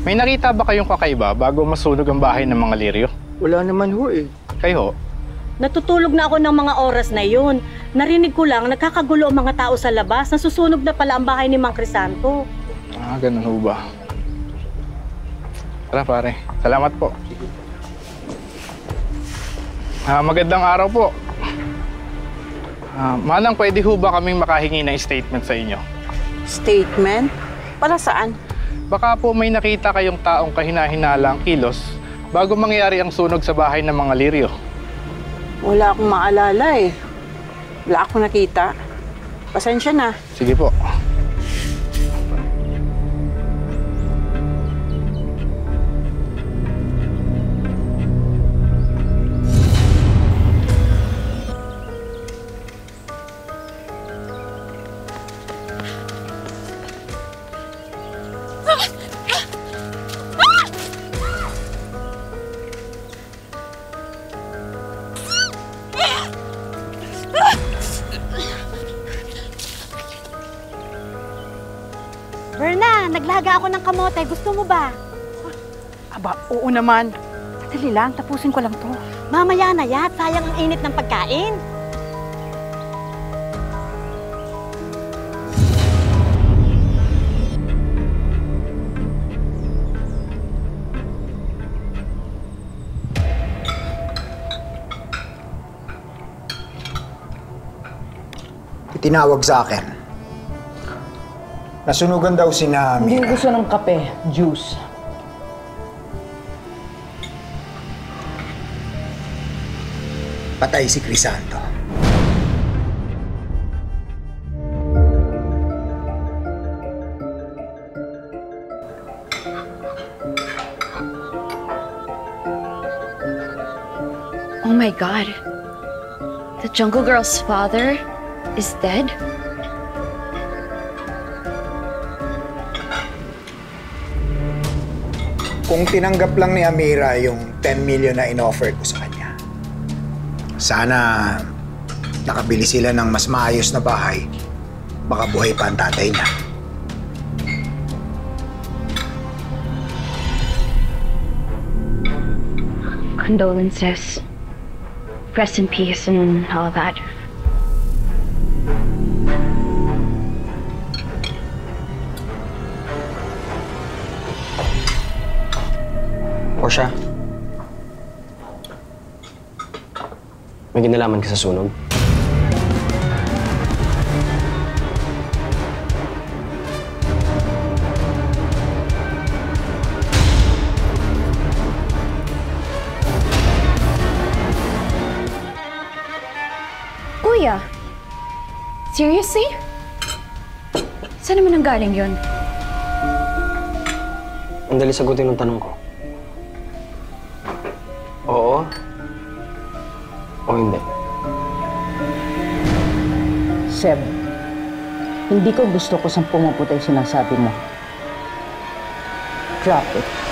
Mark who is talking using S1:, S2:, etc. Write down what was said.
S1: May nakita ba kayong kakaiba bago masunog ang bahay ng mga Lirio?
S2: Wala naman ho eh.
S1: Kayo?
S3: Natutulog na ako ng mga oras na yun. Narinig ko lang, nagkakagulo ang mga tao sa labas. Nasusunog na pala ang bahay ni Mang Crisanto.
S1: Ah, ganun ho ba? Tara pare, salamat po. Magandang araw po. Manang, pwede ho ba kaming makahingi ng statement sa inyo?
S4: Statement? Para saan?
S1: Baka po may nakita kayong taong kahina-hinalang kilos bago mangyari ang sunog sa bahay ng mga Lirio.
S4: Wala akong maalala eh. Wala akong nakita. Pasensya na.
S1: Sige po.
S3: Berna, naglaga ako ng kamote. Gusto mo ba?
S4: Aba, oo naman. Dali lang, tapusin ko lang to.
S3: Mamaya na yan. Sayang ang init ng pagkain.
S2: Tinawag sa akin. Nasunugan daw si Nami.
S5: Hindi gusto ng kape, juice.
S2: Patay si Crisanto.
S6: Oh my God. The Jungle Girl's father is dead?
S2: Kung tinanggap lang ni Amira yung 10 million na in-offer ko sa kanya, sana nakabili sila ng mas maayos na bahay. Baka buhay pa ang tatay niya.
S6: Condolences. Rest in peace and all that.
S7: Portia, may ginalaman ka sa sunog?
S6: Kuya, seriously? Saan naman ang galing yun?
S7: Ang dali sagutin ng tanong ko. Oo o hindi?
S5: Seb, hindi ko gusto ko sa pumuputay sinasabi mo. Drop it.